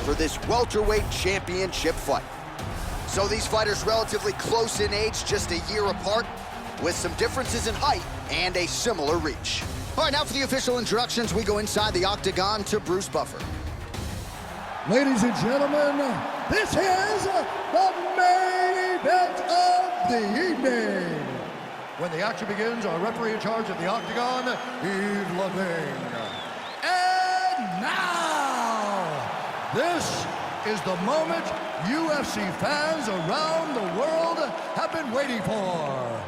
for this welterweight championship fight. So these fighters relatively close in age, just a year apart, with some differences in height and a similar reach. All right, now for the official introductions, we go inside the octagon to Bruce Buffer. Ladies and gentlemen, this is the main event of the evening. When the action begins, our referee in charge of the octagon, Yves Levine. And now, this is the moment UFC fans around the world have been waiting for.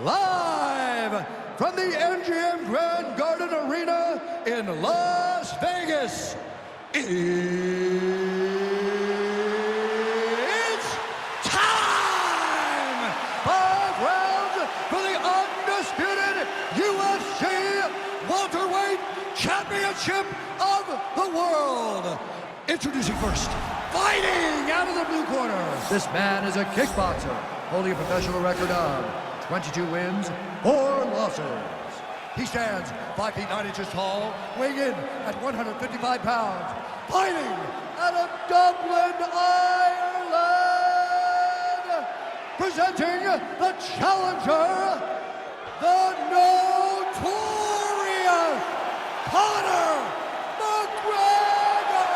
Live from the MGM Grand Garden Arena in Las Vegas, it's time! 5 rounds for the undisputed UFC welterweight championship of the world. Introducing first, fighting out of the blue corner. This man is a kickboxer, holding a professional record of 22 wins, 4 losses. He stands 5 feet 9 inches tall, weighing in at 155 pounds, fighting out of Dublin, Ireland, presenting the challenger, the notorious Conor McGregor.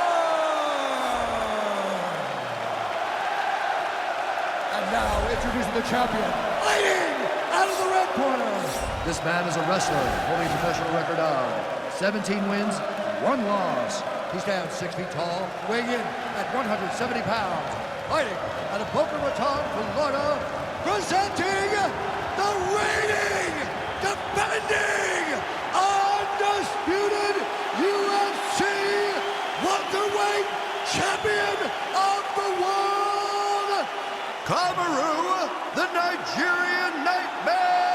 And now introducing the champion, fighting out of the red corner. This man is a wrestler holding a professional record of 17 wins, 1 loss. He stands 6 feet tall, weighing in at 170 pounds, fighting out of Boca Raton, Florida, presenting the reigning, defending, undisputed UFC welterweight champion of the world, Kamaru, the Nigerian Nightmare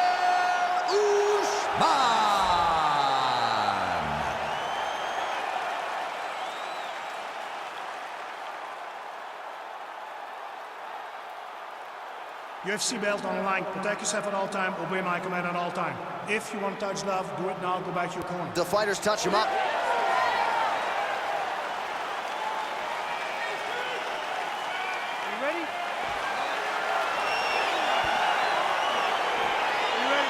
Usman. UFC belt on the line. Protect yourself at all time. Obey my command at all time. If you want to touch love, do it now. Go back to your corner. The fighters touch him up. You ready? You ready?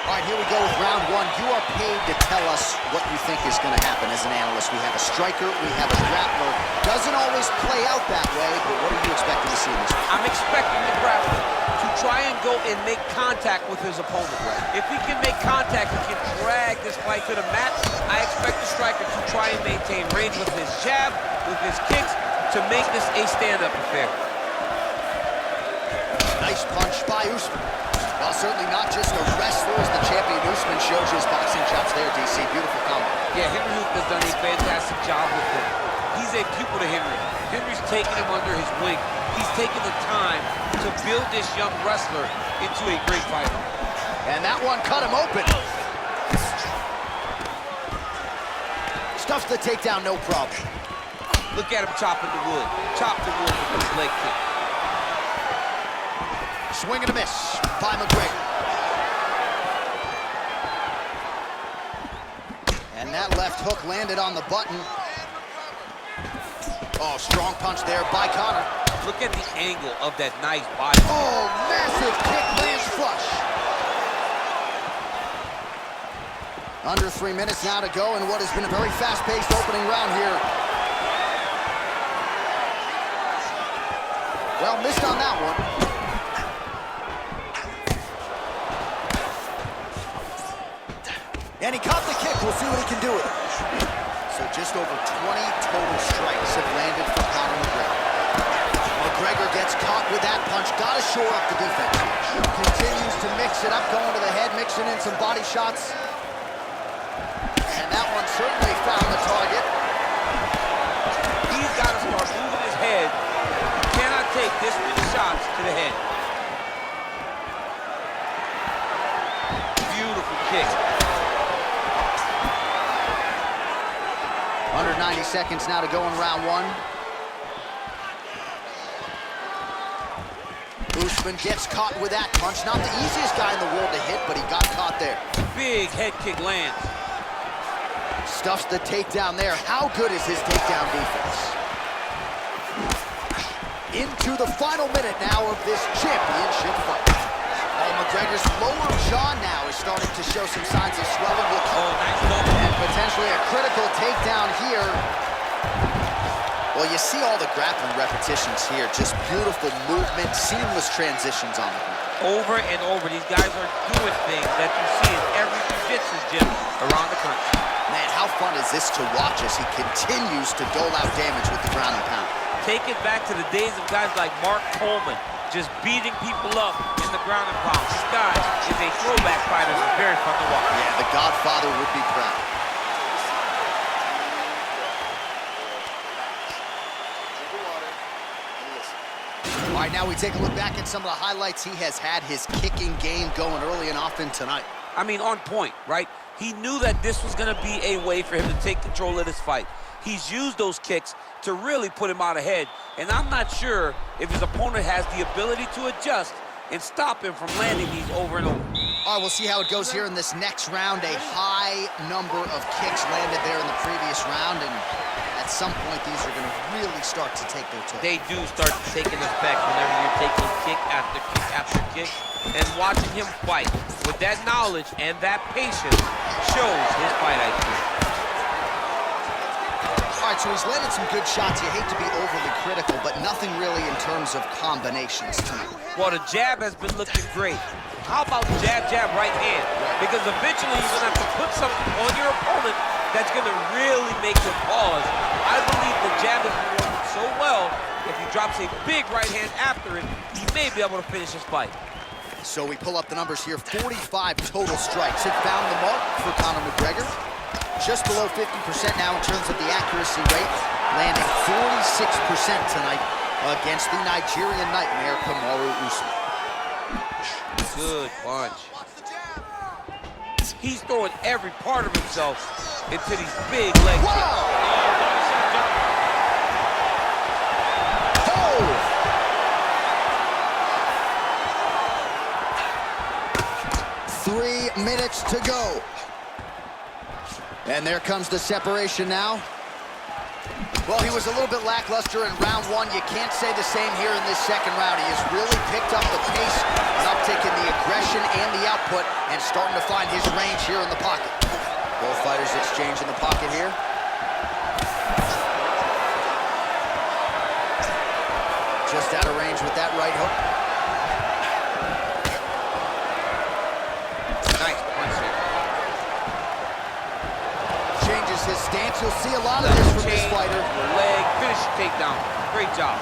All right, here we go with round 1. You are paid to tell us what you think is going to happen as an analyst. We have a striker, we have a grappler. Doesn't always play out that way, but what are you expecting to see in this one? I'm expecting the grappler to try and go and make contact with his opponent. If he can make contact, he can drag this fight to the mat. I expect the striker to try and maintain range with his jab, with his kicks, to make this a stand-up affair. Nice punch by Usman. Well, certainly not just a wrestler as the champion. Usman shows his boxing chops there, DC. Beautiful combo. Yeah, Henry has done a fantastic job with him. He's a pupil to Henry. Henry's taking him under his wing. He's taking the time to build this young wrestler into a great fighter. And that one cut him open. Stuffs the takedown, no problem. Look at him chopping the wood. Chop the wood with his leg kick. Swing and a miss by McGregor. And that left hook landed on the button. Oh, strong punch there by Conor. Look at the angle of that nice body. Oh, massive kick lands flush. Under 3 minutes now to go in what has been a very fast-paced opening round here. Well, missed on that one. And he caught the kick. We'll see what he can do with it. So just over 20 total strikes have landed for Conor McGregor. McGregor gets caught with that punch. Got to shore up the defense. Continues to mix it up, going to the head, mixing in some body shots. And that one certainly found the target. He's got to start moving his head. He cannot take this many shots to the head. Beautiful kick. Under 90 seconds now to go in round 1. Usman gets caught with that punch. Not the easiest guy in the world to hit, but he got caught there. Big head kick lands. Stuffs the takedown there. How good is his takedown defense? Into the final minute now of this championship fight. McGregor's lower jaw now is starting to show some signs of swelling. Nice double. And potentially a critical takedown here. Well, you see all the grappling repetitions here. Just beautiful movement, seamless transitions on the ground. Over and over, these guys are doing things that you see in every jiu-jitsu gym around the country. Man, how fun is this to watch as he continues to dole out damage with the ground and pound? Take it back to the days of guys like Mark Coleman, just beating people up in the ground and pound. This guy is a throwback fighter. It's very fun to watch. Yeah, the Godfather would be proud. All right, now we take a look back at some of the highlights. He has had his kicking game going early and often tonight. I mean, on point, right? He knew that this was going to be a way for him to take control of this fight. He's used those kicks to really put him out ahead, and I'm not sure if his opponent has the ability to adjust and stop him from landing these over and over. All right, we'll see how it goes here in this next round. A high number of kicks landed there in the previous round, and at some point, these are going to really start to take their toll. They do start to take an effect whenever you're taking kick after kick after kick, and watching him fight with that knowledge and that patience shows his fight IQ. All right, so he's landed some good shots. You hate to be overly critical, but nothing really in terms of combinations tonight. Well, the jab has been looking great. How about jab, jab, right hand? Because eventually you're going to have to put something on your opponent that's going to really make him pause. I believe the jab has been working so well, if he drops a big right hand after it, he may be able to finish his fight. So we pull up the numbers here. 45 total strikes. It found the mark for Conor McGregor. Just below 50% now in terms of the accuracy rate, landing 46% tonight against the Nigerian nightmare, Kamaru Usman. Good punch. He's throwing every part of himself into these big leg kicks. Oh! 3 minutes to go. And there comes the separation now. Well, he was a little bit lackluster in round one. You can't say the same here in this second round. He has really picked up the pace, an uptick in the aggression and the output, and starting to find his range here in the pocket. Both fighters exchange in the pocket here. Just out of range with that right hook. Nice punch here. Changes his stance. You'll see a lot of this from this fighter. Leg, finish the takedown. Great job.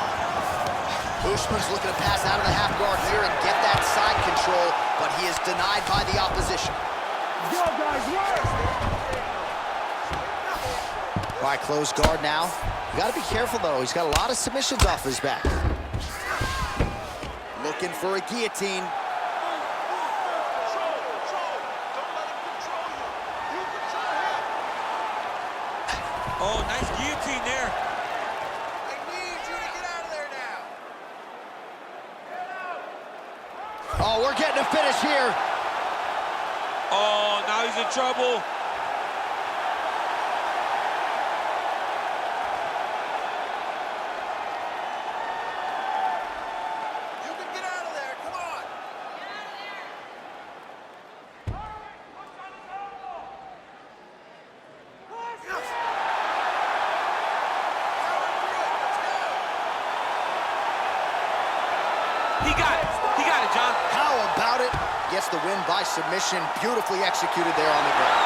Usman's looking to pass out of the half guard here and get that side control, but he is denied by the opposition. Go, guys, work! All right, close guard now. You got to be careful, though. He's got a lot of submissions off his back. Looking for a guillotine. Oh, nice guillotine there. I need you to get out of there now. Oh, we're getting a finish here. Oh, now he's in trouble. You can get out of there. Come on. He got it. He got it, John. How about it? Gets the win by submission. Beautifully executed there on the ground.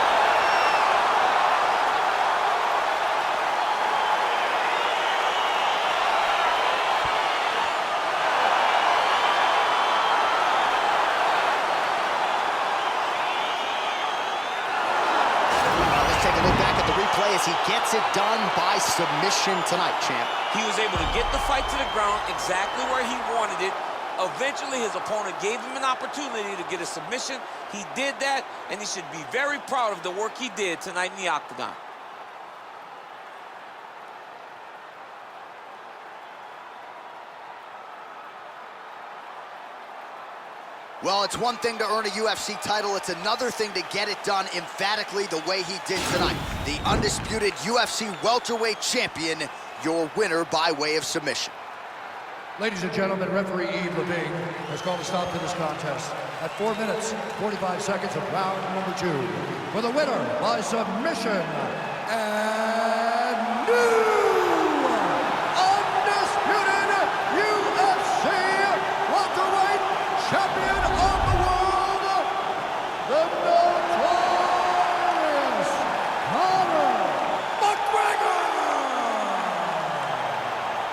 Let's take a look back at the replay as he gets it done by submission tonight, champ. He was able to get the fight to the ground exactly where he wanted it. Eventually, his opponent gave him an opportunity to get a submission. He did that, and he should be very proud of the work he did tonight in the octagon. Well, it's one thing to earn a UFC title. It's another thing to get it done emphatically the way he did tonight. The undisputed UFC welterweight champion, your winner by way of submission. Ladies and gentlemen, referee Yves Levine has called a stop to this contest at 4 minutes, 45 seconds of round number 2. For the winner by submission, and new undisputed UFC welterweight champion of the world, the notorious Conor McGregor!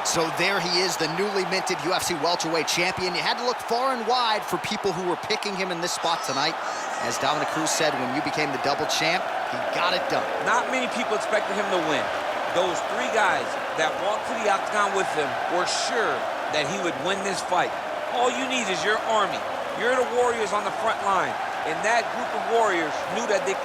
So there he is, the newly minted UFC welterweight champion. You had to look far and wide for people who were picking him in this spot tonight. As Dominic Cruz said, when you became the double champ, he got it done. Not many people expected him to win. Those 3 guys that walked to the octagon with him were sure that he would win this fight. All you need is your army. You're the warriors on the front line. And that group of warriors knew that they